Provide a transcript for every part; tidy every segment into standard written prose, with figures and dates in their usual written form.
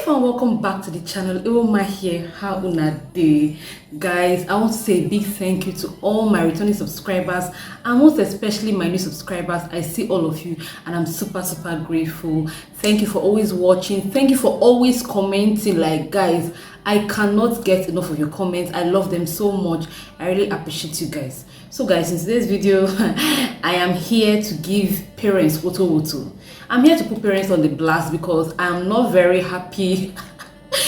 And welcome back to the channel. Ewoma here. How una day, guys? I want to say a big thank you to all my returning subscribers and most especially my new subscribers. I see all of you and I'm super grateful. Thank you for always watching. Thank you for always commenting. Like, guys, I cannot get enough of your comments. I love them so much. I really appreciate you guys. So guys, in today's video I am here to give parents woto. I'm here to put parents on the blast because I'm not very happy.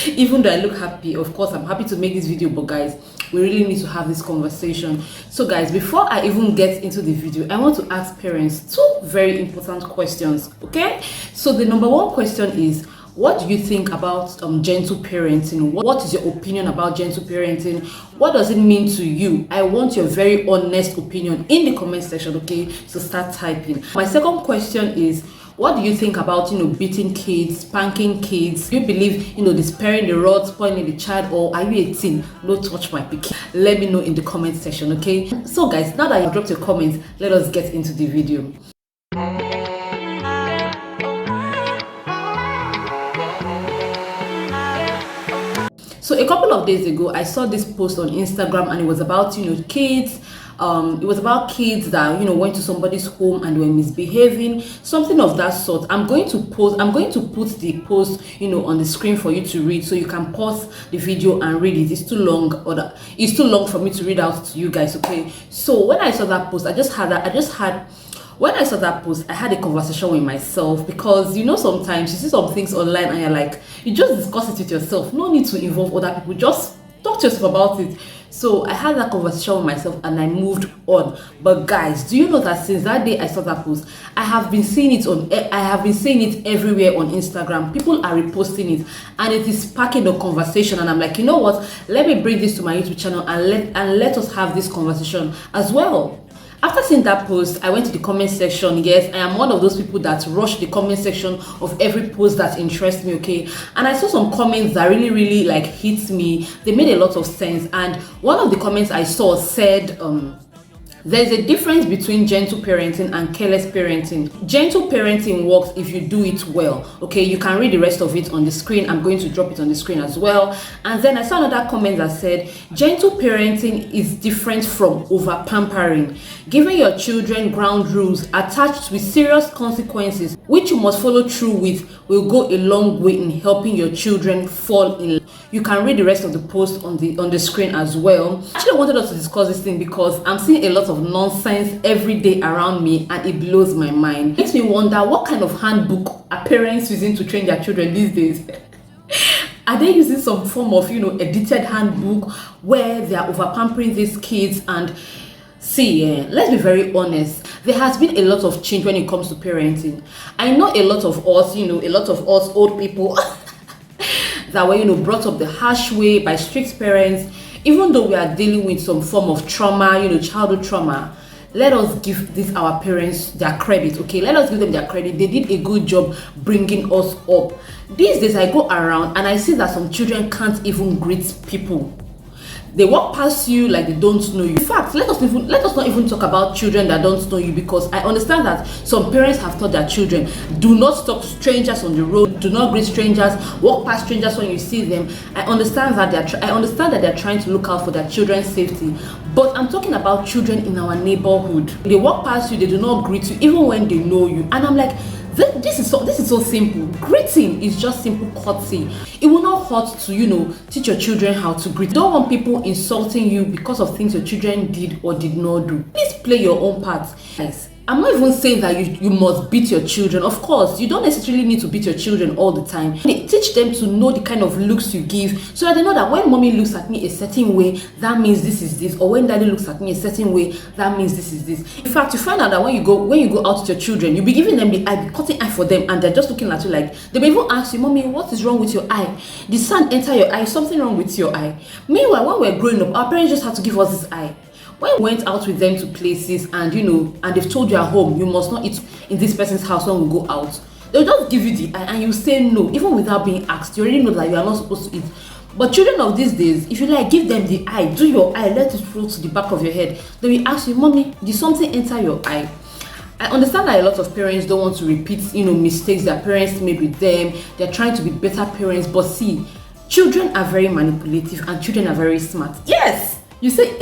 Even though I look happy, of course I'm happy to make this video, but guys, we really need to have this conversation. So guys, before I even get into the video, I want to ask parents two very important questions. Okay, so the number one question is, what do you think about gentle parenting? What is your opinion about gentle parenting? What does it mean to you? I want your very honest opinion in the comment section, okay? So start typing. My second question is, what do you think about, beating kids, spanking kids? Do you believe, the sparing the rod, spoiling the child, or are you a teen? No touch my pikin. Let me know in the comment section, okay? So guys, now that you've dropped your comments, let us get into the video. So a couple of days ago, I saw this post on Instagram and it was about, kids. It was about kids that, went to somebody's home and were misbehaving, something of that sort. I'm going to put the post, on the screen for you to read, so you can pause the video and read it. It's too long, it's too long for me to read out to you guys, okay? So when I saw that post, when I saw that post, I had a conversation with myself because, sometimes you see some things online and you're like, you just discuss it with yourself. No need to involve other people. Just talk to yourself about it. So I had that conversation with myself and I moved on. But guys, do you know that since that day I saw that post, I have been seeing it everywhere on Instagram. People are reposting it and it is sparking a conversation. And I'm like, you know what? Let me bring this to my YouTube channel and let us have this conversation as well. After seeing that post, I went to the comment section. Yes, I am one of those people that rush the comment section of every post that interests me, okay? And I saw some comments that really hit me. They made a lot of sense. And one of the comments I saw said, there's a difference between gentle parenting and careless parenting. Gentle parenting works if you do it well. Okay, you can read the rest of it on the screen. I'm going to drop it on the screen as well. And then I saw another comment that said, gentle parenting is different from over pampering. Giving your children ground rules attached with serious consequences, which you must follow through with, will go a long way in helping your children fall in love. You can read the rest of the post on the screen as well. Actually, I wanted us to discuss this thing because I'm seeing a lot of nonsense every day around me and it blows my mind. It makes me wonder, what kind of handbook are parents using to train their children these days? Are they using some form of, edited handbook where they are over pampering these kids? And see, let's be very honest, there has been a lot of change when it comes to parenting. I know a lot of us old people that were, brought up the harsh way by strict parents. Even though we are dealing with some form of trauma, childhood trauma, let us give our parents their credit, okay? Let us give them their credit. They did a good job bringing us up. These days I go around and I see that some children can't even greet people. They walk past you like they don't know you. In fact, let us not even talk about children that don't know you, because I understand that some parents have taught their children, do not stop strangers on the road, do not greet strangers, walk past strangers when you see them. I understand that they're trying to look out for their children's safety, but I'm talking about children in our neighborhood. They walk past you, they do not greet you even when they know you, and I'm like, this is so simple. Greeting is just simple courtesy. It will not hurt to, teach your children how to greet. You don't want people insulting you because of things your children did or did not do. Please play your own part. Guys, I'm not even saying that you must beat your children. Of course, you don't necessarily need to beat your children all the time. Teach them to know the kind of looks you give, so that they know that when mommy looks at me a certain way, that means this is this, or when daddy looks at me a certain way, that means this is this. In fact, you find out that when you go out with your children, you'll be giving them the eye, cutting eye for them, and they're just looking at you like, they may even ask you, mommy, what is wrong with your eye? Did sand enter your eye? Something wrong with your eye? Meanwhile, when we're growing up, our parents just had to give us this eye. When we went out with them to places and and they've told you at home, you must not eat in this person's house when we go out, they'll just give you the eye and you say no, even without being asked. You already know that you are not supposed to eat. But children of these days, if you give them the eye, do your eye, let it flow to the back of your head. They will ask you, mommy, did something enter your eye? I understand that a lot of parents don't want to repeat, mistakes that parents made with them. They're trying to be better parents, but see, children are very manipulative and children are very smart. Yes, you say,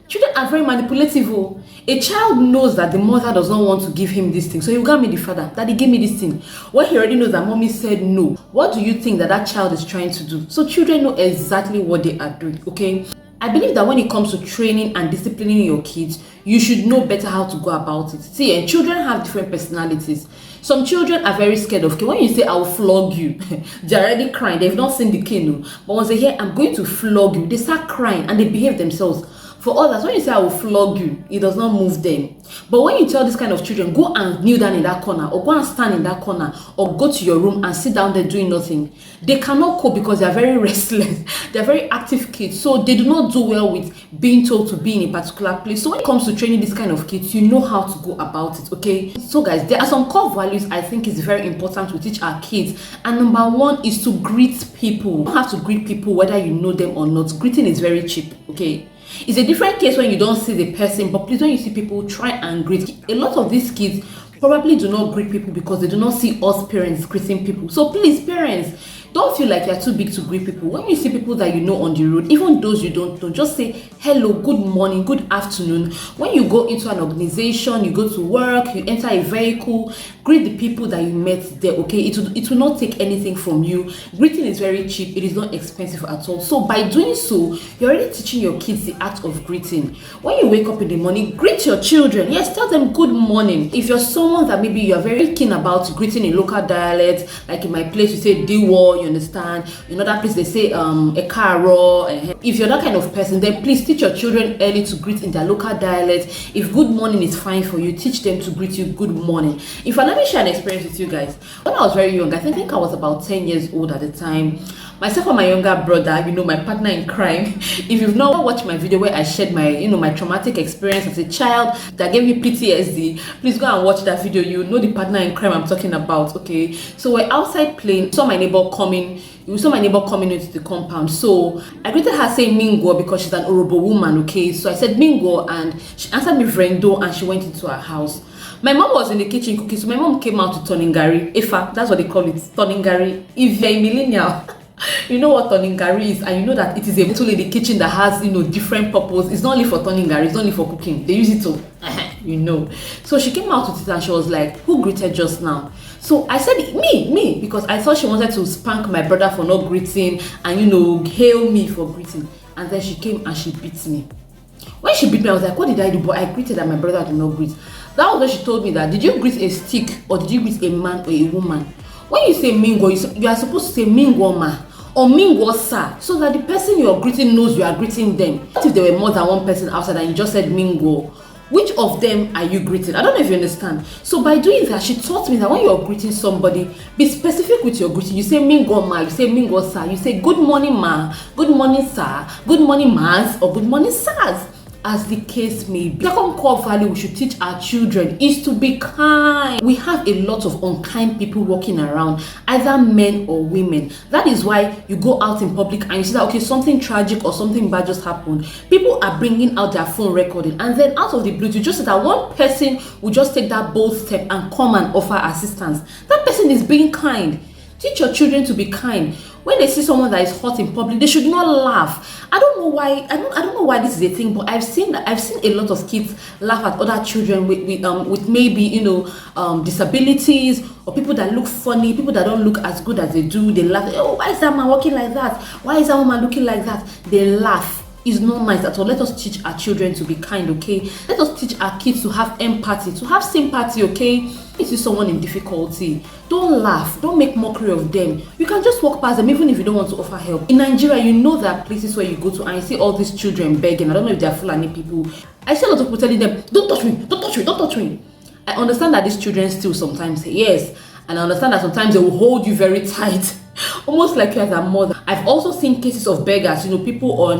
children are very manipulative. Oh. A child knows that the mother does not want to give him this thing, so he'll give me the father. Daddy, give me this thing. When he already knows that mommy said no, what do you think that child is trying to do? So children know exactly what they are doing, okay? I believe that when it comes to training and disciplining your kids, you should know better how to go about it. See, and children have different personalities. Some children are very scared of cane. When you say, I'll flog you, they're already crying. They've not seen the cane. But once they hear, I'm going to flog you, they start crying and they behave themselves. For others, when you say, I will flog you, it does not move them. But when you tell this kind of children, go and kneel down in that corner, or go and stand in that corner, or go to your room and sit down there doing nothing, they cannot cope because they are very restless. They are very active kids, so they do not do well with being told to be in a particular place. So when it comes to training this kind of kids, you know how to go about it, okay? So guys, there are some core values I think is very important to teach our kids. And number one is to greet people. You don't have to greet people whether you know them or not. Greeting is very cheap, okay? It's a different case when you don't see the person, but please, when you see people, try and greet. A lot of these kids probably do not greet people because they do not see us parents greeting people. So please, parents, don't feel like you're too big to greet people. When you see people that you know on the road, even those you don't know, just say hello, good morning, good afternoon. When you go into an organization, you go to work, you enter a vehicle, greet the people that you met there, okay? It will not take anything from you. Greeting is very cheap. It is not expensive at all. So by doing so, you're already teaching your kids the art of greeting. When you wake up in the morning, greet your children. Yes, tell them good morning. If you're someone that maybe you're very keen about greeting in local dialect, like in my place, you say Diwo, you understand? In other place, they say Ekaro. If you're that kind of person, then please teach your children early to greet in their local dialect. If good morning is fine for you, teach them to greet you good morning. In fact, let me share an experience with you guys. When I was very young, I think I was about 10 years old at the time. Myself and my younger brother, my partner in crime. If you've not watched my video where I shared my, my traumatic experience as a child that gave me PTSD, please go and watch that video. You know the partner in crime I'm talking about, okay? So we're outside playing, saw my neighbor coming. We saw my neighbor coming into the compound. So I greeted her saying Mingo because she's an Orobo woman, okay? So I said Mingo and she answered me Vrendo and she went into her house. My mom was in the kitchen cooking, so my mom came out to Toningari. Ifa, that's what they call it, Toningari. If you're a millennial, you know what Toningari is, and you know that it is a tool in the kitchen that has, different purpose. It's not only for Toningari, it's not only for cooking. They use it to, So she came out with it and she was like, who greeted just now? So I said, me, because I thought she wanted to spank my brother for not greeting and, hail me for greeting. And then she came and she beat me. When she beat me, I was like, what did I do? But I greeted and my brother did not greet. That was when she told me that, did you greet a stick or did you greet a man or a woman? When you say Mingo, you are supposed to say Mingoma or Mingo sir, so that the person you are greeting knows you are greeting them. What if there were more than one person outside and you just said Mingo? Which of them are you greeting? I don't know if you understand. So by doing that, she taught me that when you are greeting somebody, be specific with your greeting. You say Mingo ma, you say Mingo sir, you say good morning ma, good morning sir, good morning mas, or good morning sirs, as the case may be. Second core value we should teach our children is to be kind. We have a lot of unkind people walking around, either men or women. That is why you go out in public and you see that, okay, something tragic or something bad just happened. People are bringing out their phone recording, and then out of the blue, you just see that one person will just take that bold step and come and offer assistance. That person is being kind. Teach your children to be kind. When they see someone that is hot in public, they should not laugh. I don't know why. I don't know why this is a thing, but I've seen a lot of kids laugh at other children with maybe disabilities or people that look funny, people that don't look as good as they do. They laugh. Oh, why is that man walking like that? Why is that woman looking like that? They laugh. It's not nice at all. Let us teach our children to be kind, okay? Let us teach our kids to have empathy, to have sympathy, okay? If you see someone in difficulty, don't laugh, don't make mockery of them. You can just walk past them even if you don't want to offer help. In Nigeria, you know there are places where you go to and you see all these children begging. I don't know if they're Fulani people. I see a lot of people telling them, don't touch me, don't touch me, don't touch me. I understand that these children still sometimes say yes, and I understand that sometimes they will hold you very tight, almost like you as a mother. I've also seen cases of beggars, people on,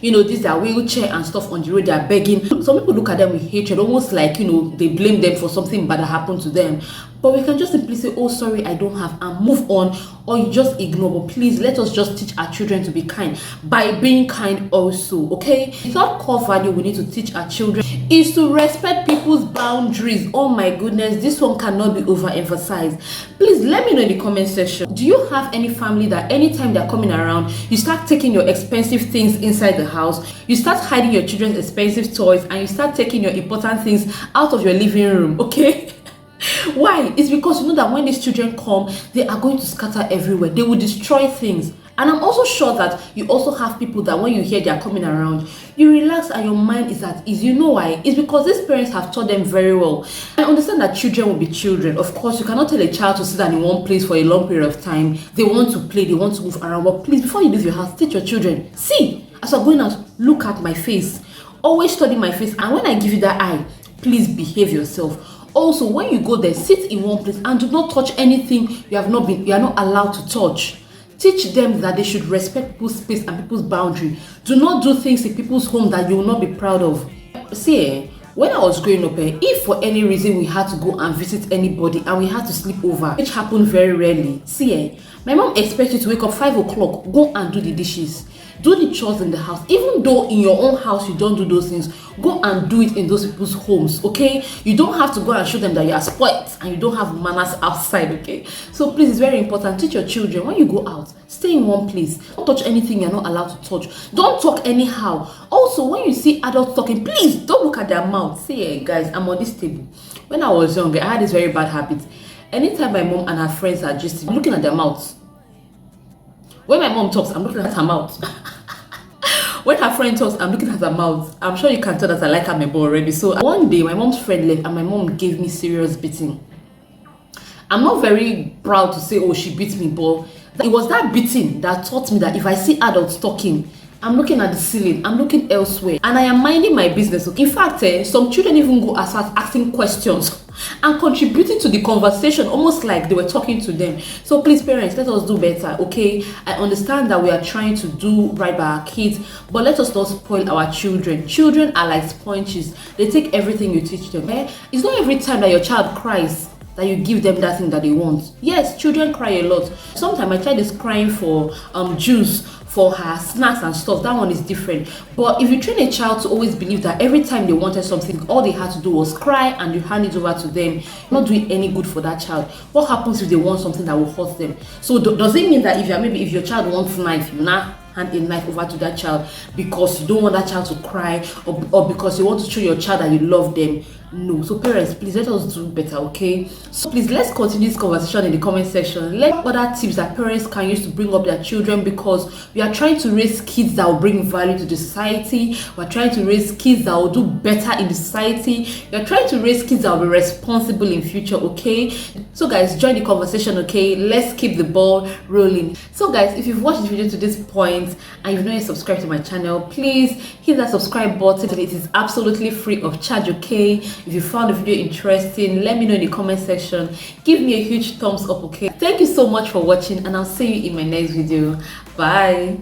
these are wheelchair and stuff on the road, they are begging. Some people look at them with hatred, almost like, they blame them for something bad that happened to them. But we can just simply say, oh, sorry, I don't have, and move on, or you just ignore. But please, let us just teach our children to be kind by being kind also, okay? The third core value we need to teach our children is to respect people's boundaries. Oh my goodness, this one cannot be overemphasized. Please let me know in the comment section. Do you have any family that anytime they're coming around, you start taking your expensive things inside the house, you start hiding your children's expensive toys, and you start taking your important things out of your living room, okay? Why? It's because you know that when these children come, they are going to scatter everywhere. They will destroy things. And I'm also sure that you also have people that when you hear they are coming around, you relax and your mind is at ease. You know why? It's because these parents have taught them very well. I understand that children will be children. Of course, you cannot tell a child to sit down in one place for a long period of time. They want to play, they want to move around. But please, before you leave your house, teach your children. See, as you're going out, look at my face. Always study my face. And when I give you that eye, please behave yourself. Also, when you go there, sit in one place and do not touch anything you are not allowed to touch. Teach them that they should respect people's space and people's boundary. Do not do things in people's home that you will not be proud of. See, when I was growing up, if for any reason we had to go and visit anybody and we had to sleep over, which happened very rarely, see, my mom expects you to wake up 5 o'clock, go and do the dishes. Do the chores in the house. Even though in your own house you don't do those things, go and do it in those people's homes, okay? You don't have to go and show them that you are spoiled and you don't have manners outside, okay? So please, it's very important. Teach your children when you go out, stay in one place. Don't touch anything you're not allowed to touch. Don't talk anyhow. Also, when you see adults talking, please don't look at their mouth. See, guys, I'm on this table. When I was younger, I had this very bad habit. Anytime my mom and her friends are just looking at their mouths. When my mom talks, I'm looking at her mouth. When her friend talks, I'm looking at her mouth. I'm sure you can tell that I like her member already. So one day, my mom's friend left and my mom gave me serious beating. I'm not very proud to say, oh, she beat me, but it was that beating that taught me that if I see adults talking, I'm looking at the ceiling, I'm looking elsewhere, and I am minding my business. In fact, some children even go as far as asking questions and contributing to the conversation, almost like they were talking to them. So please, parents, let us do better, okay? I understand that we are trying to do right by our kids, but let us not spoil our children. Children are like sponges. They take everything you teach them. It's not every time that your child cries that you give them that thing that they want. Yes, children cry a lot. Sometimes my child is crying for juice, for her snacks and stuff. That one is different. But if you train a child to always believe that every time they wanted something, all they had to do was cry and you hand it over to them, you're not doing any good for that child. What happens if they want something that will hurt them? So does it mean that if your child wants knife, you now hand a knife over to that child because you don't want that child to cry, or because you want to show your child that you love them? No. So parents, please let us do better, okay? So please, let's continue this conversation in the comment section. Let other tips that parents can use to bring up their children, because we are trying to raise kids that will bring value to the society. We're trying to raise kids that will do better in the society. We're trying to raise kids that will be responsible in future, okay? So guys, join the conversation, okay? Let's keep the ball rolling. So guys, if you've watched the video to this point and you've not yet subscribed to my channel, please hit that subscribe button. It is absolutely free of charge, okay? If you found the video interesting, let me know in the comment section. Give me a huge thumbs up, okay? Thank you so much for watching, and I'll see you in my next video. Bye.